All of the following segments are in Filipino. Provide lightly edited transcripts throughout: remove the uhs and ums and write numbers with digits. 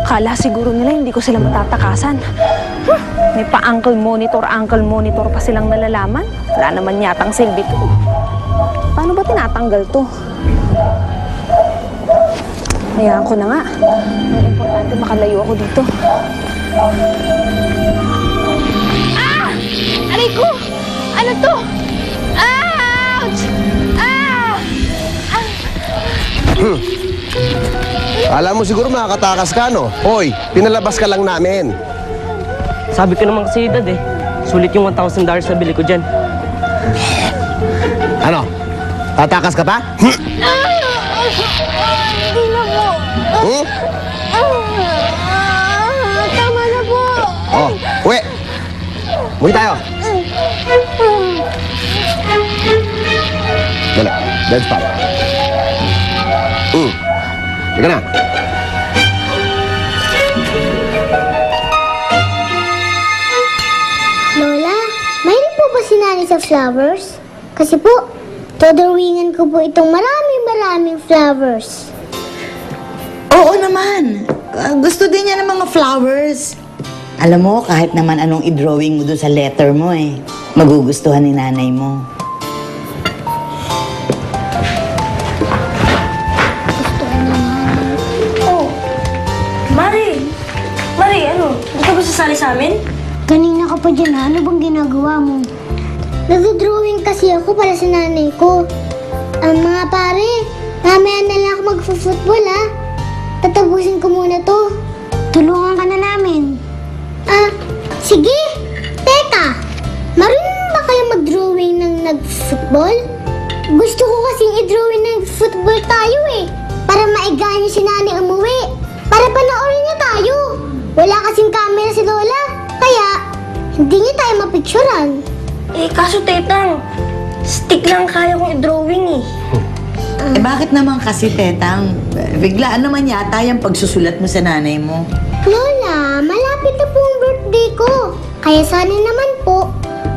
Kala siguro nila hindi ko sila matatakasan. May pa-ankle monitor pa silang nalalaman. Wala naman yatang silbi to. Paano ba tinatanggal to? Hayaan ko na nga. Ang importante makalayo ako dito. Ah! Aray ko! Ano to? Ouch! Ah! Alam mo siguro makakatakas ka, no? Hoy, pinalabas ka lang namin. Sabi ko naman kasi Dad sulit yung $1,000 na bili ko dyan. Ano? Tatakas ka pa? Hindi na po. Tama na po. Oh, uwi! Uwi tayo. Dala, dead spot. Teka na. Lola, mayroon po ba si Nani sa flowers? Kasi po, dodrawingan ko po itong maraming flowers. Oo naman. Gusto din niya ng mga flowers. Alam mo, kahit naman anong i-drawing mo doon sa letter mo magugustuhan ni nanay mo. Oh, Mari, ano? Hindi ka ba sasali sa amin? Kanina ka pa dyan, ano bang ginagawa mo? Nag-drawing kasi ako para sa nanay ko. Mga pare, mamaya na lang ako mag-football Tatapusin ko muna to. Tulungan ka na namin. Sige. Teka, marunong ba kayo mag-drawing ng nag-football? Gusto ko kasing i-drawing ng football tayo para maigahan niyo si nanay umuwi. Para panoorin niyo tayo. Wala kasing camera si Lola, kaya hindi niya tayo mapicturan. Kaso Tetang, stick lang kaya kong i-drawing Bakit naman kasi, Tetang? Biglaan naman yata yung pagsusulat mo sa nanay mo. Lola, malapit na po ang birthday ko. Kaya sana naman po,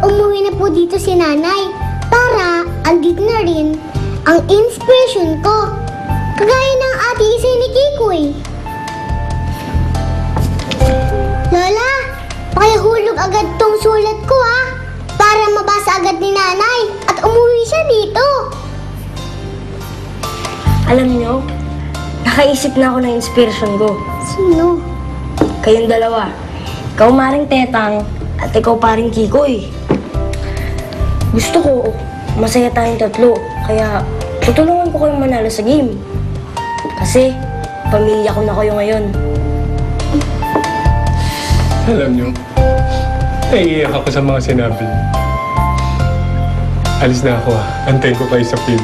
umuwi na po dito si nanay para andito na rin ang inspiration ko. Kagaya ng ate Isay ni Kikoy. Lola, pakihulog agad tong sulat ko para mabasa agad ni nanay at umuwi siya dito. Alam niyo, nakaisip na ako ng inspiration ko. Sino? Kayong dalawa. Ikaw Maring Tetang at ikaw Paring Kikoy. Gusto ko, masaya tayong tatlo. Kaya tutulungan ko kayong manalo sa game. Kasi, pamilya ko na kayo ngayon. Alam niyo, naiiyak ako sa mga sinabi niyo. Alis na ako Antayin ko kayo sa field.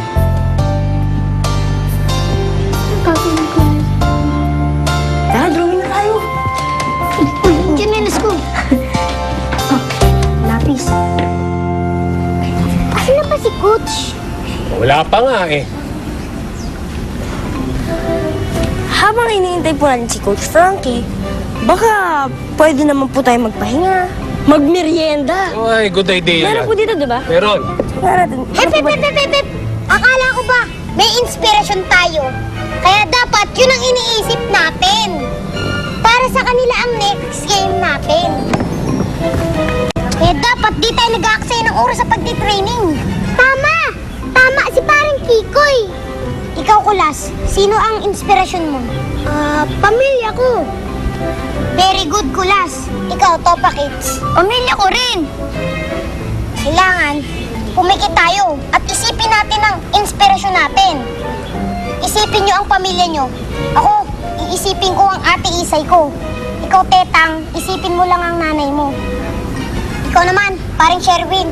Tara, drawing na tayo. Diyan na, let's go. Lapis. Asan na pa si Coach? Wala pa nga Habang iniintay po natin si Coach Frankie, baka pwede naman po tayo magpahinga, magmerienda. Ay, good idea Meron yan. po dito, di ba? Meron. Tingnan natin. Hep! Akala ko ba may inspirasyon tayo? Kaya dapat yun ang iniisip natin. Para sa kanila ang next game natin. Kaya dapat di tayo nag-aaksaya ng oras sa pagtitraining. Tama! Tama si parang Kikoy. Ikaw, Kulas, sino ang inspirasyon mo? Pamilya ko. Very good, Kulas. Ikaw, Topa Kids. Pamilya ko rin. Kailangan, pumikit tayo at isipin natin ang inspirasyon natin. Isipin nyo ang pamilya nyo. Ako, iisipin ko ang ate Isay ko. Ikaw, Tetang, isipin mo lang ang nanay mo. Ikaw naman, paring Sherwin,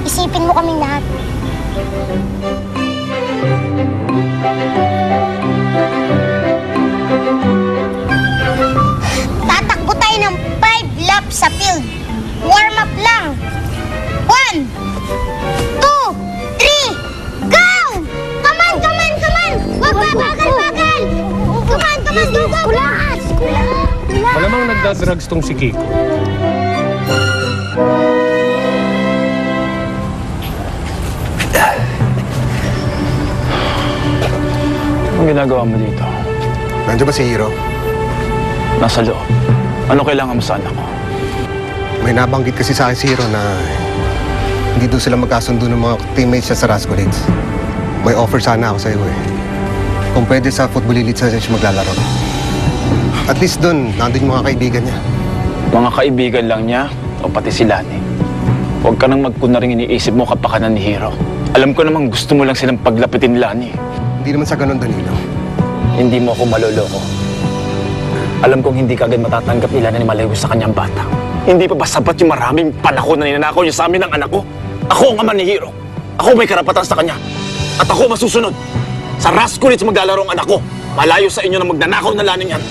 isipin mo kaming lahat. Tatakbo tayo ng 5 laps sa field. Warm up lang. 1, 2, 3, go! Come on! Wag bagal! Come on, go! Kulas! Malamang nagdadrugs tong si Kiko. Anong ginagawa mo dito? Nandiyan ba si Hiro? Nasa loob. Ano kailangan mo sa anak ko? May nabanggit kasi sa akin si Hero na hindi doon sila magkasundo ng mga teammates niya sa Rascolids. May offer sana ako sa iyo eh. Kung pwede sa Football Elite sa siya maglalaro. At least doon, nandun yung mga kaibigan niya. Mga kaibigan lang niya o pati si Lani? Huwag ka nang magkunaring iniisip mo kapakanan ni Hero. Alam ko namang gusto mo lang silang paglapitin, Lani. Hindi naman sa ganun, Danilo. Hindi mo ako maloloko. Alam kong hindi ka agad matatanggap nila na ni Malayo sa kanyang bata. Hindi pa ba sapat yung maraming panahon na ninanakaw niya sa amin ng anak ko? Ako ang ama ni Hero. Ako may karapatan sa kanya. At ako masusunod. Sa Rascolids maglalaro ang anak ko. Malayo sa inyo na magnanakaw na Lani yan.